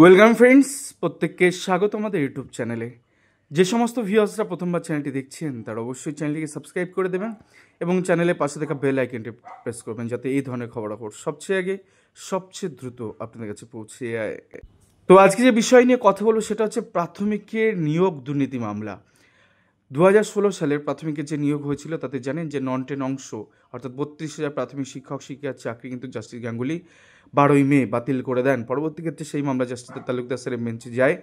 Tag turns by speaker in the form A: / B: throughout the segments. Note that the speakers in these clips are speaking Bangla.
A: ওয়েলকাম ফ্রেন্ডস, প্রত্যেককে স্বাগত আমাদের ইউটিউব চ্যানেলে। যে সমস্ত ভিউয়ার্সরা প্রথমবার চ্যানেলটি দেখছেন তারা অবশ্যই চ্যানেলটিকে সাবস্ক্রাইব করে দেবেন এবং চ্যানেলের পাশে থাকা বেল আইকনটি প্রেস করবেন যাতে এই ধরনের খবরাখবর সবচেয়ে আগে সবচেয়ে দ্রুত আপনাদের কাছে পৌঁছে যায়। তো আজকে যে বিষয় নিয়ে কথা বলবো সেটা হচ্ছে প্রাথমিকের নিয়োগ দুর্নীতি মামলা। 2016 সালের প্রাথমিকের যে নিয়োগ হয়েছিল তাতে জানেন যে নন-10 অংশ অর্থাৎ 32,000 প্রাথমিক শিক্ষক শিক্ষিকার চাকরি কিন্তু জাস্টিস গাঙ্গুলি 12ই মে বাতিল করে দেন। পরবর্তী ক্ষেত্রে সেই মামলা জাস্টিস তালুকদার স্যারের বেঞ্চে যায়,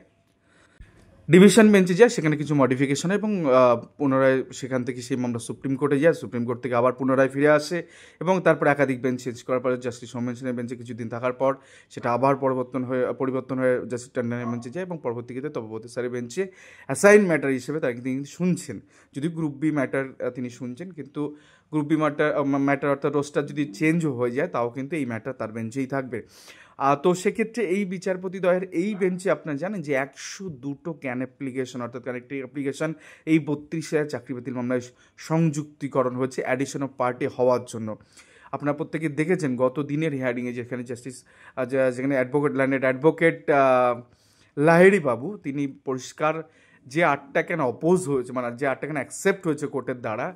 A: ডিভিশন বেঞ্চে যায়, সেখানে কিছু মডিফিকেশন এবং পুনরায় সেখান থেকে সেই মামলা সুপ্রিম কোর্টে যায়, সুপ্রিম কোর্ট থেকে আবার পুনরায় ফিরে আসে এবং তারপর একাধিক বেঞ্চ চেঞ্জ করার পরে জাস্টিস সৌমেন সেনের বেঞ্চে কিছুদিন থাকার পর সেটা আবার পরিবর্তন হয়ে জাস্টিস টন্ডনের বেঞ্চে যায় এবং পরবর্তী ক্ষেত্রে তপব্রত স্যারের বেঞ্চে অ্যাসাইন ম্যাটার হিসেবে তাকে তিনি শুনছেন। যদি গ্রুপ বি ম্যাটার তিনি শুনছেন, কিন্তু গ্রুপ বি ম্যাটার অর্থাৎ রোস্টার যদি চেঞ্জও হয়ে যায় তাও কিন্তু এই ম্যাটার তার বেঞ্চেই থাকবে। তো সেক্ষেত্রে এই বিচারপতিদ্বয়ের এই বেঞ্চে আপনারা জানেন যে 102টো ক্যান অ্যাপ্লিকেশন অর্থাৎ কানেক্টিভ অ্যাপ্লিকেশন এই 32,000 চাকরি বাতিল মামলায় সংযুক্তিকরণ হয়েছে অ্যাডিশন অফ পার্টি হওয়ার জন্য। আপনারা প্রত্যেকে দেখেছেন গত দিনের হিয়ারিংয়ে যেখানে যেখানে অ্যাডভোকেট লাহিড়ী বাবু তিনি পরিষ্কার যে 8টা ক্যান অপোজ হয়েছে, মানে যে 8টা ক্যান অ্যাকসেপ্ট হয়েছে কোর্টের দ্বারা,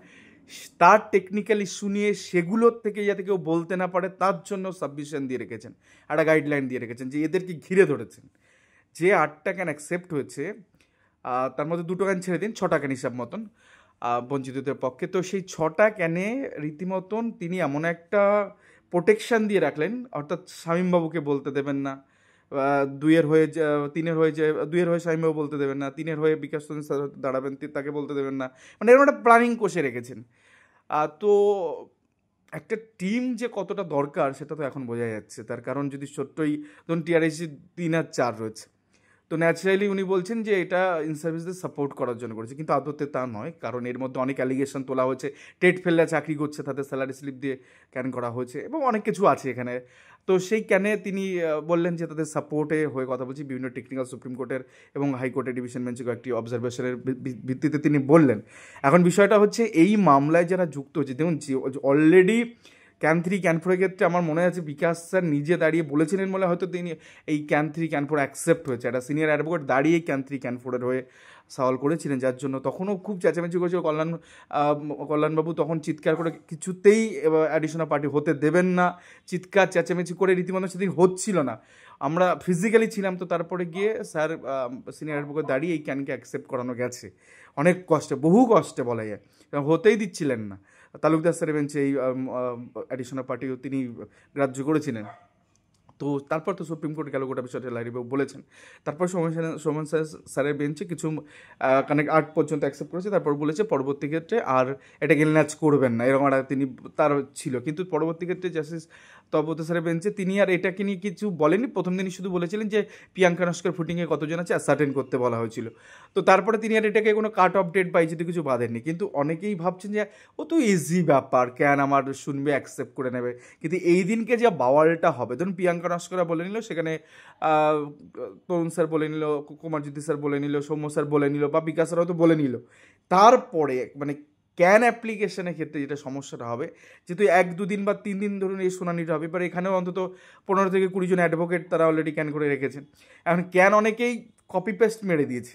A: তার টেকনিক্যাল ইস্যু নিয়ে সেগুলোর থেকে যাতে কেউ বলতে না পারে তার জন্য সাবমিশন দিয়ে রেখেছেন, একটা গাইডলাইন দিয়ে রেখেছেন যে এদেরকে ঘিরে ধরেছেন। যে 8টা ক্যান অ্যাকসেপ্ট হয়েছে তার মধ্যে 2টো ক্যান ছেড়ে দিন, 6টা ক্যান হিসাব মতন বঞ্চিতদের পক্ষে। তো সেই 6টা ক্যানে রীতিমতন তিনি এমন একটা প্রোটেকশান দিয়ে রাখলেন, অর্থাৎ শামীমবাবুকে বলতে দেবেন না, দুইয়ের হয়ে দুইয়ের হয়ে শামীমবাবু বলতে দেবেন না, 3-এর হয়ে বিকাশ চন্দ্র স্যার দাঁড়াবেন তাকে বলতে দেবেন না, মানে এরকম একটা প্ল্যানিং কষে রেখেছেন। তো একটা টিম যে কতটা দরকার সেটা তো এখন বোঝা যাচ্ছে। তার কারণ যদি ছোট্টই ধরুন টিআরএসি 3 আর 4 রয়েছে, তো ন্যাচারালি উনি বলছেন যে এটা ইন সার্ভিসদের সাপোর্ট করার জন্য করেছে, কিন্তু আদতে তা নয়। কারণ এর মধ্যে অনেক অ্যালিগেশন তোলা হয়েছে, টেট ফেললে চাকরি করছে তাদের স্যালারি স্লিপ দিয়ে ক্যান করা হয়েছে এবং অনেক কিছু আছে এখানে। তো সেই ক্যানে তিনি বললেন যে তাদের সাপোর্টে হয়ে কথা বলছি, বিভিন্ন টেকনিক্যাল সুপ্রিম কোর্টের এবং হাইকোর্টের ডিভিশন বেঞ্চে কয়েকটি অবজারভেশনের ভিত্তিতে তিনি বললেন। এখন বিষয়টা হচ্ছে এই মামলায় যারা যুক্ত হচ্ছে, দেখুন অলরেডি ক্যান 3 ক্যান 4-এর ক্ষেত্রে আমার মনে আছে বিকাশ স্যার নিজে দাঁড়িয়ে বলেছিলেন বলে হয়তো তিনি এই ক্যান 3 ক্যান 4 অ্যাকসেপ্ট হয়েছে, একটা সিনিয়র অ্যাডভোকেট দাঁড়িয়ে ক্যান 3 ক্যান 4-এর হয়ে সওয়াল করেছিলেন, যার জন্য তখনও খুব চেঁচামেচি করেছিল কল্যাণবাবু তখন চিৎকার করে কিছুতেই অ্যাডিশনাল পার্টি হতে দেবেন না, চিৎকার চেঁচামেচি করে রীতিমতো সেদিন হচ্ছিল না। আমরা ফিজিক্যালি ছিলাম, তো তারপরে গিয়ে স্যার সিনিয়র অ্যাডভোকেট দাঁড়িয়ে এই ক্যানকে অ্যাকসেপ্ট করানো গেছে অনেক কষ্টে, বহু কষ্টে বলা যায়, হতেই দিচ্ছিলেন না। তালুকদার স্যারের বেঞ্চে এই অ্যাডিশনাল পার্টিও তিনি গ্রাহ্য করেছিলেন। তো তারপর তো সুপ্রিম কোর্ট গেল, গোটা বিষয়টা লাইরিবাবু বলেছেন। তারপর সোমেন স্যারের বেঞ্চে কিছু কানেক্ট 8 পর্যন্ত অ্যাকসেপ্ট করেছে, তারপর বলেছে পরবর্তী ক্ষেত্রে আর এটা গেলনাচ করবেন না, এরকম একটা তিনি তার ছিল। কিন্তু পরবর্তী ক্ষেত্রে জাস্টিস তপব্রত স্যারের বেঞ্চে তিনি আর এটাকে নিয়ে কিছু বলেনি। প্রথম দিনই শুধু বলেছিলেন যে প্রিয়াঙ্কা নস্কর ফুটিংয়ে কতজন আছে অ্যাসার্টেন করতে বলা হয়েছিল। তো তারপরে তিনি আর এটাকে কোনো কাট অফ ডেট বা যদি কিছু বাঁধেননি। কিন্তু অনেকেই ভাবছেন যে ও তো ইজি ব্যাপার, ক্যান আমার শুনবে অ্যাকসেপ্ট করে নেবে, কিন্তু এই দিনকে যে বাওয়ালটা হবে, ধরুন প্রিয়াঙ্কা নস্করা বলে নিল, সেখানে তরুণ স্যার বলে নিল, কুমারজ্যোতি স্যার বলে নিল, সৌম্য স্যার বলে নিল বা বিকাশ স্যার হয়তো বলে নিল, তারপরে মানে ক্যান অ্যাপ্লিকেশনের ক্ষেত্রে যেটা সমস্যাটা হবে, যেহেতু 1-2 দিন বা 3 দিন ধরুন এই শুনানিটা হবে, এবার এখানেও অন্তত 15 থেকে 20 জন অ্যাডভোকেট তারা অলরেডি ক্যান করে রেখেছেন। এখন ক্যান অনেকেই কপি পেস্ট মেরে দিয়েছে,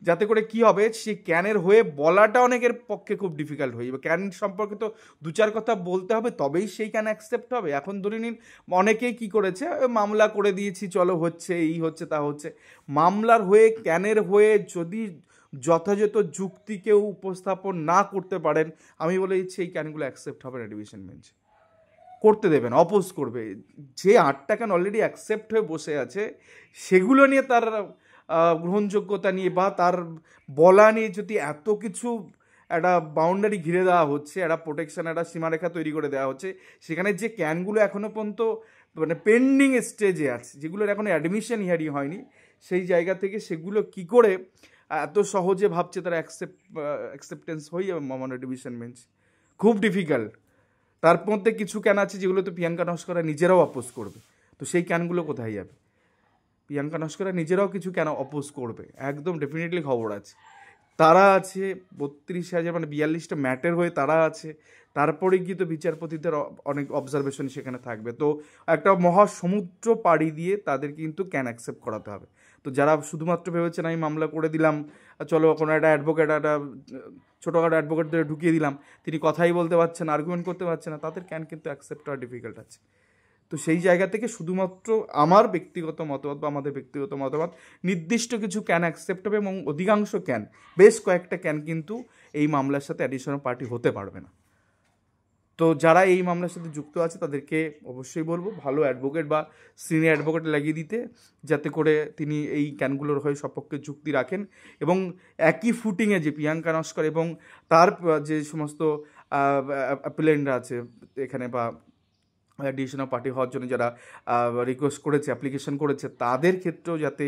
A: যাতে করে কি হবে সেই ক্যানের হয়ে বলাটা অনেকের পক্ষে খুব ডিফিকাল্ট হয়ে যাবে। ক্যান সম্পর্কে তো 2-4 কথা বলতে হবে তবেই সেই ক্যান অ্যাকসেপ্ট হবে। এখন ধরে নিন অনেকেই কি করেছে, মামলা করে দিয়েছি চলো হচ্ছে, এই হচ্ছে তা হচ্ছে, মামলার হয়ে ক্যানের হয়ে যদি যথাযথ যুক্তি কেউ উপস্থাপন না করতে পারেন, আমি বলে দিচ্ছি এই ক্যানগুলো অ্যাকসেপ্ট হবে না ডিভিশন বেঞ্চে, করতে দেবেন, অপোজ করবে। যে 8টা ক্যান অলরেডি অ্যাকসেপ্ট হয়ে বসে আছে সেগুলো নিয়ে তার গ্রহণযোগ্যতা নিয়ে বা তার বলা নিয়ে যদি এত কিছু একটা বাউন্ডারি ঘিরে দেওয়া হচ্ছে, একটা প্রোটেকশন, একটা সীমারেখা তৈরি করে দেওয়া হচ্ছে, সেখানে যে ক্যানগুলো এখনও পর্যন্ত মানে পেন্ডিং স্টেজে আছে, যেগুলোর এখনও অ্যাডমিশন হিয়ারিং হয়নি, সেই জায়গা থেকে সেগুলো কি করে এত সহজে ভাবছে তারা অ্যাকসেপ্টেন্স হয়ে যাবে মামলা ডিভিশন বেঞ্চ, খুব ডিফিকাল্ট। তার মধ্যে কিছু ক্যান আছে যেগুলো তো প্রিয়াঙ্কা নস্করা নিজেরাও অপোজ করবে, তো সেই ক্যানগুলো কোথায় যাবে? প্রিয়াঙ্কা নস্করা নিজেরাও কিছু কেন অপোজ করবে, একদম ডেফিনেটলি খবর আছে। তারা আছে, 32,000 মানে 42টা ম্যাটের হয়ে তারা আছে, তারপরে গিয়ে তো বিচারপতিদের অনেক অবজারভেশন সেখানে থাকবে। তো একটা মহাসমুদ্র পাড়ি দিয়ে তাদের কিন্তু ক্যান অ্যাকসেপ্ট করাতে হবে। তো যারা শুধুমাত্র ভেবেছেন আমি মামলা করে দিলাম, চলো কোনো একটা অ্যাডভোকেট, একটা ছোটোখাটো অ্যাডভোকেটদের ঢুকিয়ে দিলাম, তিনি কথাই বলতে পারছেন, আর্গুমেন্ট করতে পারছেন না, তাদের ক্যান কিন্তু অ্যাকসেপ্ট করা ডিফিকাল্ট আছে। তো সেই জায়গা থেকে শুধুমাত্র আমার ব্যক্তিগত মতামত বা আমাদের ব্যক্তিগত মতামত, নির্দিষ্ট কিছু ক্যান অ্যাকসেপ্ট হবে এবং অধিকাংশ ক্যান, বেশ কয়েকটা ক্যান কিন্তু এই মামলার সাথে অ্যাডিশনাল পার্টি হতে পারবে না। তো যারা এই মামলার সাথে যুক্ত আছে তাদেরকে অবশ্যই বলবো ভালো অ্যাডভোকেট বা সিনিয়র অ্যাডভোকেট লাগিয়ে দিতে, যাতে করে তিনি এই ক্যানগুলোর হয়ে সপক্ষে যুক্তি রাখেন এবং একই ফুটিংয়ে যে প্রিয়াঙ্কা নস্কর এবং তার যে সমস্ত অ্যাপিলেন্টরা আছে এখানে বা অ্যাডিশনাল পার্টি হওয়ার জন্য যারা রিকোয়েস্ট করেছে, অ্যাপ্লিকেশন করেছে, তাদের ক্ষেত্রেও যাতে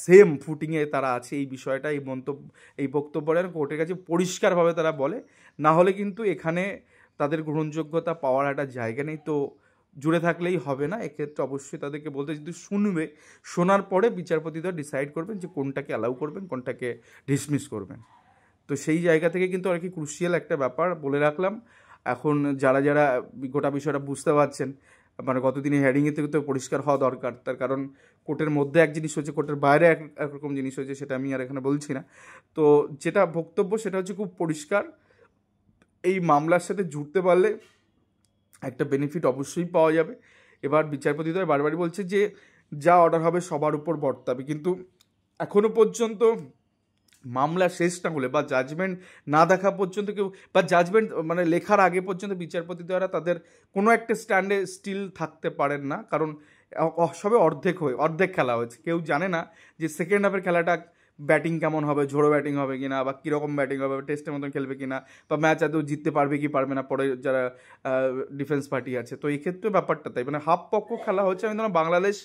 A: সেম ফুটিংয়ে তারা আছে এই বিষয়টা, এই মন্তব্য, এই বক্তব্যটা কোর্টের কাছে পরিষ্কারভাবে তারা বলে। না হলে কিন্তু এখানে তাদের গ্রহণযোগ্যতা পাওয়ার একটা জায়গা নেই। তো জুড়ে থাকলেই হবে না, এক্ষেত্রে অবশ্যই তাদেরকে বলতে, যদি শুনবে, শোনার পরে বিচারপতিরা ডিসাইড করবেন যে কোনটাকে অ্যালাউ করবেন, কোনটাকে ডিসমিস করবেন। তো সেই জায়গা থেকে কিন্তু আর কি ক্রুশিয়াল একটা ব্যাপার বলে রাখলাম। এখন যারা যারা গোটা বিষয়টা বুঝতে পারছেন, মানে গতদিনে হেডিংয়ে থেকে তো পরিষ্কার হওয়া দরকার, তার কারণ কোর্টের মধ্যে এক জিনিস হচ্ছে, কোর্টের বাইরে একরকম জিনিস হচ্ছে, সেটা আমি আর এখানে বলছি না। তো যেটা বক্তব্য সেটা হচ্ছে খুব পরিষ্কার, এই মামলার সাথে জুড়তে পারলে একটা বেনিফিট অবশ্যই পাওয়া যাবে। এবার বিচারপতিদ্বয় বারবারই বলছে যে যা অর্ডার হবে সবার উপর বর্তাবে, কিন্তু এখনো পর্যন্ত মামলা শেষ না হলে বা জাজমেন্ট না দেখা পর্যন্ত কেউ, বা জাজমেন্ট মানে লেখার আগে পর্যন্ত বিচারপতি দ্বারা তাদের কোনো একটা স্ট্যান্ডে স্টিল থাকতে পারেন না, কারণ সবে অর্ধেক খেলা হয়েছে। কেউ জানে না যে সেকেন্ড হাফের খেলাটা ব্যাটিং কেমন হবে, ঝোড়ো ব্যাটিং হবে কিনা, বা কীরকম ব্যাটিং হবে, টেস্টের মতন খেলবে কিনা, বা ম্যাচ আদৌ জিততে পারবে কি পারবে না পরে যারা ডিফেন্স পার্টি আছে। তো এই ক্ষেত্রে ব্যাপারটা তাই, মানে হাফ পক্ষ খেলা হচ্ছে। আমি ধরুন বাংলাদেশ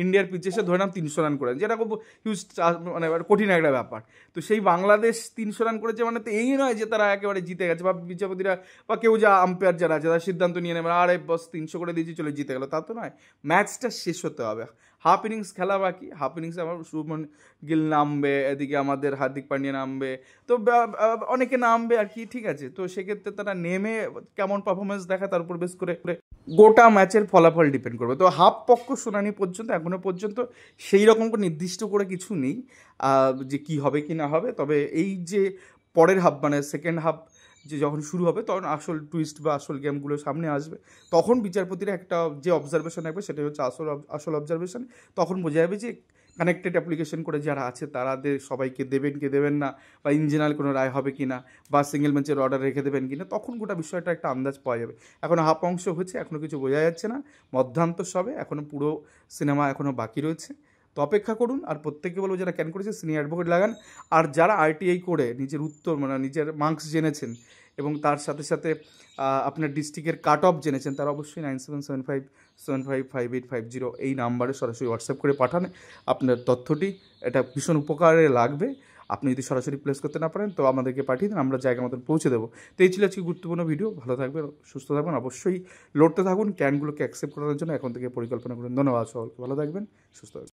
A: ইন্ডিয়ার পিচে এসে ধরে নাম 300 রান করে, যেটা খুব হিউজ, মানে কঠিন একটা ব্যাপার। তো সেই বাংলাদেশ 300 রান করেছে মানে তো এই নয় যে তারা একেবারে জিতে গেছে, বা বিচারপতিরা বা কেউ যা আম্পায়ার যারা আছে তারা সিদ্ধান্ত নিয়ে নেবে আরে বস 300 করে দিয়েছি চলে জিতে গেলো, তা তো নয়। ম্যাচটা শেষ হতে হবে, হাফ ইনিংস খেলা বাকি। হাফ ইনিংসে আমার শুভমন গিল নামবে, এদিকে আমাদের হার্দিক পান্ডিয়া নামবে, তো অনেকে নামবে আর কি, ঠিক আছে। তো সেক্ষেত্রে তারা নেমে কেমন পারফরমেন্স দেখায় তার উপর বেস করে গোটা ম্যাচের ফলাফল ডিপেন্ড করবে। তো হাফ পক্ষ শুনানি পর্যন্ত এখনও পর্যন্ত সেই রকম করে নির্দিষ্ট করে কিছু নেই যে কি হবে কি না হবে। তবে এই যে পরের হাফ, মানে সেকেন্ড হাফ যে যখন শুরু হবে, তখন আসল টুইস্ট বা আসল গেমগুলো সামনে আসবে। তখন বিচারপতিরা একটা যে অবজারভেশন রাখবে সেটাই হচ্ছে আসল অবজারভেশন। তখন বোঝা যাবে যে কানেক্টেড অ্যাপ্লিকেশন করে যারা আছে তাদের সবাইকে দেবেন কি দেবেন না, বা ইন জেনারেল কোনো রায় হবে কি না, বা সিঙ্গেল বেঞ্চের অর্ডার রেখে দেবেন কি না, তখন গোটা বিষয়টা একটা আন্দাজ পাওয়া যাবে। এখনও হাফ অংশ হচ্ছে, এখনও কিছু বোঝা যাচ্ছে না, মধ্যান্ত সবে, এখনও পুরো সিনেমা এখনও বাকি রয়েছে। তো অপেক্ষা করুন। আর প্রত্যেককে বলবো যারা ক্যান করেছে সিনিয়র অ্যাডভোকেট লাগান, আর যারা আরটিআই করে নিজের উত্তর মানে নিজের মার্কস জেনেছেন এবং তার সাথে সাথে আপনার ডিস্ট্রিক্টের কাট অফ জেনেছেন, তারা অবশ্যই 9775755850 এই নাম্বারে সরাসরি হোয়াটসঅ্যাপ করে পাঠান আপনার তথ্যটি। এটা ভীষণ উপকারে লাগবে। আপনি যদি সরাসরি প্লেস করতে না পারেন তো আমাদেরকে পাঠিয়ে দিন, আমরা জায়গা মতন পৌঁছে দেবো। তো এই ছিল আজকে গুরুত্বপূর্ণ ভিডিও। ভালো থাকবেন, সুস্থ থাকবেন, অবশ্যই লড়তে থাকুন ক্যানগুলোকে অ্যাকসেপ্ট করার জন্য এখন থেকে পরিকল্পনা করুন। ধন্যবাদ সকলকে, ভালো থাকবেন, সুস্থ থাকবেন।